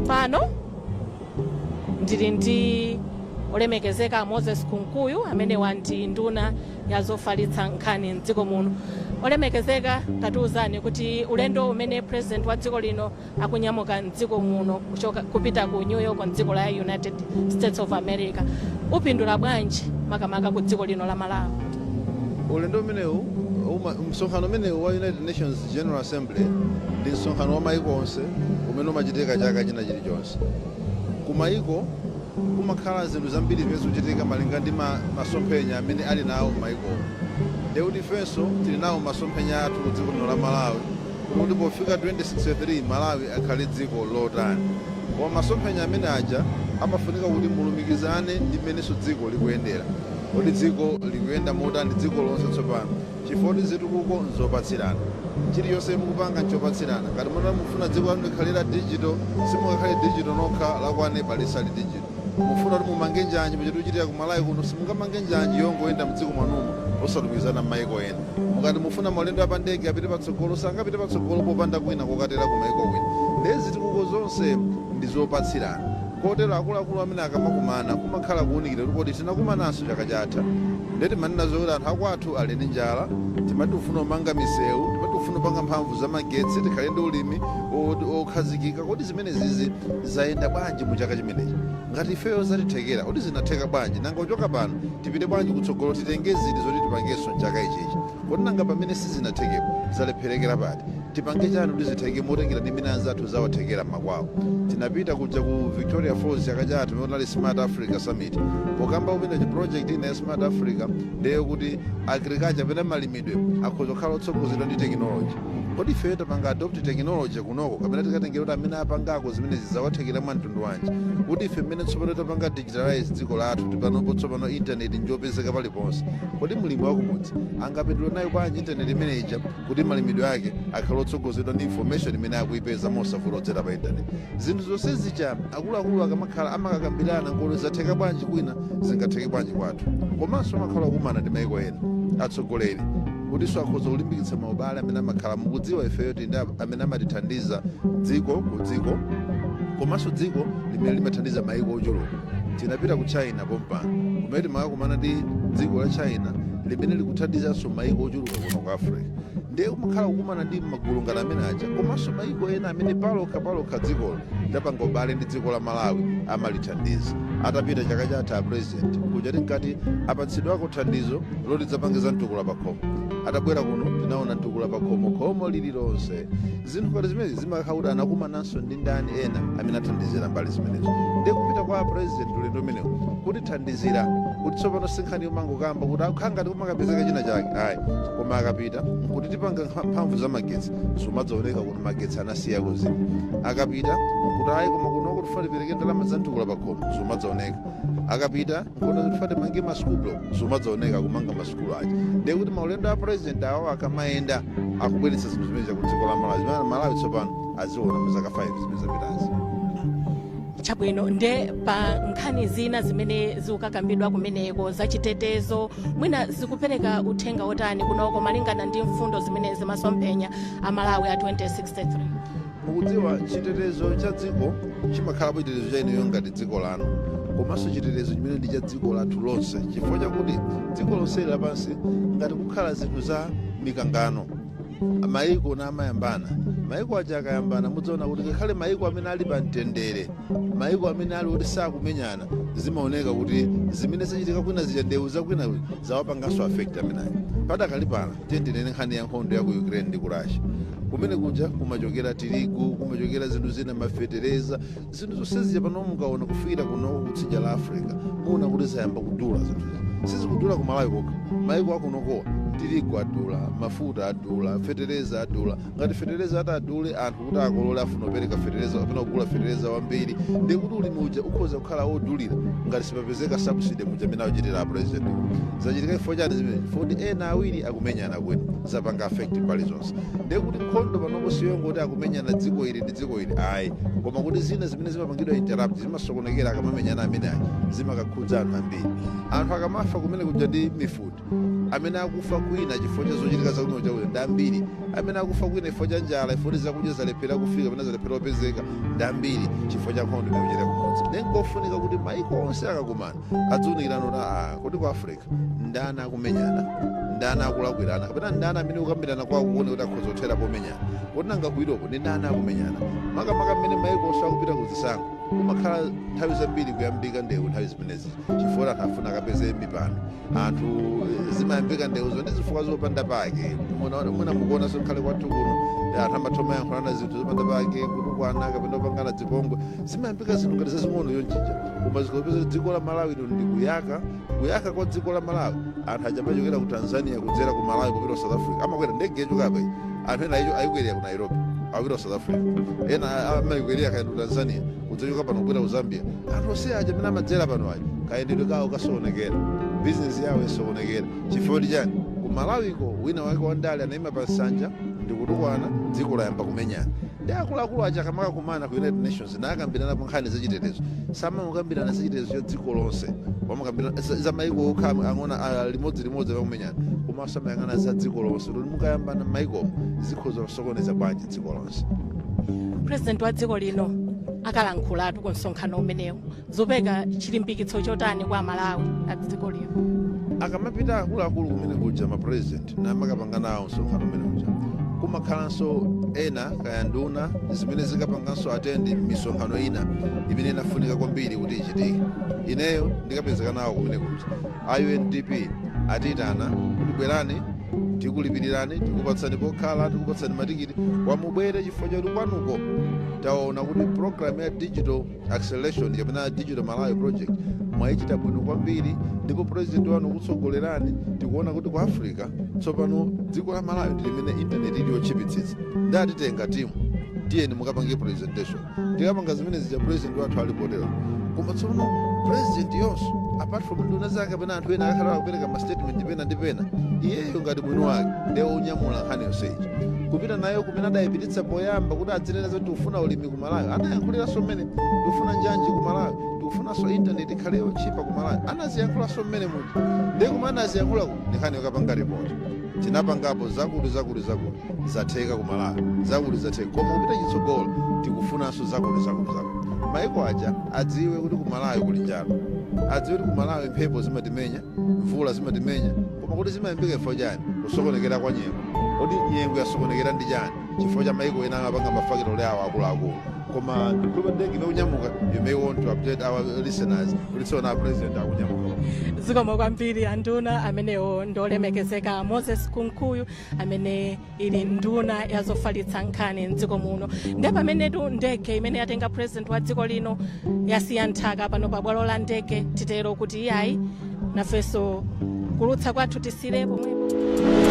Pano ndili ndi olemekezeka Moses Kunkuyu amene wandi nduna yazofalitsa nkhani mdziko muno. Olemekezeka, tatiuzani kuti ulendo umene president wa dziko lino akunyamuka mdziko muno kupita ku New York mdziko la United States of America upindula bwanji makamaka ku dziko lino la Malawi? Ulendo umenewu msonkhano umenewu wa United Nations General Assembly ndi msonkhano wa maiko onse umene umachitika chaka china chilichonse. Kumaiko kumakhala zinthu zambiri zimene zikuchitika malinga ndi masomphenya amene ali nawo maiko. Ndekuti ifenso tili nawo masomphenya athu dziko lino la Malawi kuti pofika 2063 Malawi akhale dziko lotani. Koma masomphenya amene aja amafunika kuti mulumikizane ndi mmenenso dziko likuyendera. Kuti dziko likuyenda motani dziko lonse tsopano. Chifukwa zitukuko nzopatsirana. Chiliyonse mukupanga nchopatsirana. Ngati mufuna dziko lanu likhalira digital, simungakhale digital nokha lakwane balisali digital. Mufuna kuti mumange njanje muchiti chitika ku Malawi kuno simungamange njanje yongoyenda mdziko mwanumo osalumikizana m'maiko ena. Mukati mufuna maulendo apandege apite patsogolo sangapite patsogolo popanda kwina kokatera ku maiko kwina. Ndezi zitukuko zonse ndizopatsirana. Kotero akuluakulu amene akamakumana kumakhala kuwunikira kuti tinakumananso chaka chatha. Ndeti manena zokuti anthu akwathu ali ndi njala, timati ufuna kumanga misewu, timati ufuna kupanga mphamvu za magetsi, tikhale ndi ulimi okhazikika. Kodi zimene zizi zayenda bwanji mu chaka chimenechi? Ngati ifeyo zatithekera, kodi zinatheka bwanji? Nanga kuchoka pano tipite bwanji kutsogolo titenge ziti zoti tipangenso mchaka ichichi? Kodi nanga pamene sizinathekepo zalepherekera pati? Tipange chani kuti zitheke motengera ndi mina anzathu zawathekera makwawo. Tinapita kuja ku Victoria Falls chaka chatha tumene ali Smart Africa Summit. Pokamba upita chi project ina ya Smart Africa ndiyo kuti agriculture pena malimidwe akhoza kukhala otsogozedwa ndi technology. Kodi ifeyo tapanga adopt technology kunoko kapena tikatengera kuti amene apangako zimene zizawathekera mwa mtundu wanji? Kuti ife mmene tsopano tapanga digitalize dziko lathu tipanopo tsopano internet njopezeka paliponse. Kodi mulimi wakumudzi angapindula nayo bwanji internet imene ija kuti malimidwe ake akhala otsogozedwa ndi information imene akuyipeza mosavuta pa internet? Zinthu zonse zicha akuluakulu akamakhala amakakambirana ngolo zatheka bwanji kwina zingatheke bwanji kwathu. Komanso amakhala okumana ndi maiko ena atsogoleri kutiso akhoza kulimbikitsa maubale amene amakhala mukudziwa ifeyo ndi amene amatithandiza dziko ku dziko komanso dziko limene limathandiza maiko ochuluka. Tinapita ku China pompano kumene timakumana ndi dziko la China limene likuthandizanso maiko ochuluka kuno ku Africa. Ndiye kumakhala kukumana ndi magulu ngati amene aja komanso maiko ena amene palokha dzikolo lidapanga ubale ndi dziko la Malawi amalithandiza. Atapita chaka chatha president kuja tinkati apatsidwako thandizo loti dzapangiza mtukula pa khomo. Atabwera kuno tinaona mtukula pa khomo lililonse. Zinthu ngati zimene zimakhala kuti anakumananso ndi ndani ena amene athandizira mbali zimenezo. Ndiye kupita kwa president ulendo umenewu kuti thandizira kuti tsopano sinkhani yomangokamba kuti akhangati kumakapezeka china chake ayi koma akapita kuti tipanga mphamvu za magetsi sumadzaoneka kuti magetsi anasiya kuzi. Akapita kuti ayi koma kunoko tifuna tipereke ndalama za mtukula pa khomo sumadzaoneka. Akapita nkono tifuna timange masukulu sumadzaoneka kumanga masukulu aja. Ndiye kuti maulendo a president awo akamayenda akubweretsa zinthu zimene ku dziko la Malawi zimene Malawi tsopano aziona muzaka 5 zimene zapitazi. Chabwino nde pa nkhani zina zimene zikukakambidwa kumeneko zachitetezo mwina zikupereka uthenga otani kunoko malingana ndi mfundo zimene zimasomphenya a Malawi a 2063? Mukudziwa chitetezo cha dziko chimakhala chitetezo cha ineyo ngati dziko lanu komanso chitetezo chimene ndi cha dziko lathu lonse chifukwa chakuti dziko lonse lapansi ngati kukhala zinthu za mikangano maiko na amayambana maiko aja akayambana mudzaona kuti ngakhale maiko amene ali pa mtendere maiko amene ali kuti sakumenyana zimaoneka kuti zimene zachitika kwina zija ndewu zakwina zawapanganso affect amenayo. Padakali pano tiyendere nkhani ya nkhondo ya ku Ukraine ndi ku Russia kumene kuja kumachokera tirigu kumachokera zinthu zina mafetereza zinthu zonse zija pano mukaona kufikira kuno kutsidya la Africa muona kuti zayamba kudula zinthu sizikudula ku Malawi kokha maiko akunokowa tirigu adula mafuta adula fetereza adula ngati fetereza atadule anthu kuti akolole afuna kupereka fetereza kapena kugula fetereza wambiri ndi kuti ulimi uja ukhoza kukhala wodulira ngati sipapezeka subsidy muja amene akuchitira president zachitika chifukwa chani zimene foti ena awiri akumenyana kwene zapanga affect pali zonse ndekuti nkhondo panopo siyongoti akumenyana dziko ili ndi dziko ili ayi koma kuti zina zimene zimapangidwa interrupt zimasokonekera akamamenyana amene ayi zimakakhudza anthu ambiri anthu akamafa kumene kuja ndi mifuti amene akufa kwina chifukwa cha zochitika zakuno chakuno ndi ambiri amene akufa kwina chifukwa cha njala chifukwa zakudya zalephera kufika pamene zalephera kupezeka ndi ambiri chifukwa cha nkhondo imene kuchitika kumodzi ndinkofunika kuti maiko onse akakumana adziunikirana kuti ku Africa ndani akumenyana ndani akulakwirana kapena ndani amene ukambirana kwawo kuone kuti akhoza kuthera pomenyana kuti nanga kuitoko ndi ndani akumenyana makamaka mmene maiko onse akupita kuzisankho kumakhala nthawi zambiri kuyambika ndewu nthawi zimenezi chifukwa anthu afuna akapeze mipando anthu zimayambika ndewuzo ndi zifukwa zopanda pake mwina mukuonanso khale kwathu kuno anthu amathoma yankhulana zinthu zopanda pake kutukwana kapena opangana dzipongwe zimayambika zinthu ngati zazing'ono yonjija koma zikopeza dziko la Malawi ndi kuyaka kwa dziko la Malawi anthu achapachokera ku Tanzania kudzera ku Malawi kupita ku South Africa amakwera ndege yachokapa anthu ena ayikwerera ku Nairobi awira South Africa ena amayikwerera kaenda ku Tanzania kudzochoka pano kupita ku Zambia anthu onse aja amene amadzera pano aja kayendedwe kawo kasokonekera bizinesi yawo isokonekera chifukwa chani ku Malawiko wina wake wandale anayima pa nsanja ndi kutukwana dziko layamba kumenyana ndi akuluakulu aja kamakakumana ku United Nations nakambirana pa nkhani zachitetezo samamukambirana zachitetezo cha dziko lonse wamakambirana za maiko okha ang'ona limodzi akumenyana koma samayang'ana za dziko lonse kuti mukayambana maiko zikhoza kusokoneza bwanji dziko lonse. President wa dziko lino akalankhulatu ku msonkhano umenewu zopeka chilimbikitso chotani kwa Malawi a dziko lino akamapita akuluakulu kumene kuja mapresident namakapanga nawo msonkhano umene uja kumakhalanso ena kaya nduna zimene zikapanganso atendi misonkhano ina imene inafunika kwambiri kuti ichitike ineyo ndikapezeka nawo kumene kuja UNDP atitana kuti bwerani tikulipirirani tikupatsani pokhala tikupatsani matikiti wamubwere chifukwa chakuti kwanuko taona kuti program ya digital acceleration kapena digital Malawi project mwayichita bwino kwambiri ndipo president wanu kutsogolerani tikuona kuti ku Africa tsopano dziko la Malawi ndi limene internet ili yochipitsitsa ndatitenga timu tiyeni mukapange presentation tikapanga zimene zija president wathu alipotera koma tsopano president yonso apart from nduna zake kapena anthu ena akhala kupereka ma statement pena ndi pena iyeyo ngati mwini wake ndiye unyamula nkhani yonseyi kupita nayo kumene adayipititsa poyamba kuti adzinena zoti ufuna ulimi ku Malawi anayankhuliraso mmene tifuna njanji ku Malawi tikufunanso internet ikhale yochipa ku Malawi anaziyankhulaso mmene muja ndiye kumene anaziyankhulako ndi nkhani yokapanga report tinapangapo zakulu zatheka ku Malawi zakulu zatheka koma kupita chitsogolo tikufunanso zakulu maiko aja adziwe kuti ku Malawi kuli njala adziwe kuti ku Malawi mphepo zimatimenya mvula zimatimenya koma kuti zimayambika chifukwa chani kusokonekera kwa nyengo kuti nyengo yasokonekera ndi chani chifukwa cha maiko ena amapanga mafakitole awo akuluakulu koma kulipa ndege imeunyamuka you may want to update our listeners kuti tsopano president akunyamuka. Zikomo kwambiri anduna amenewo ndolemekezeka Moses Kunkuyu amene ili nduna yazofalitsa nkhani mdziko muno ndi pamenetu ndege imene yatenga president wa dziko lino yasiya nthaka pano pa bwalo la ndege titero kuti iyayi nafenso kulutsa kwathu tisilepo mwepo.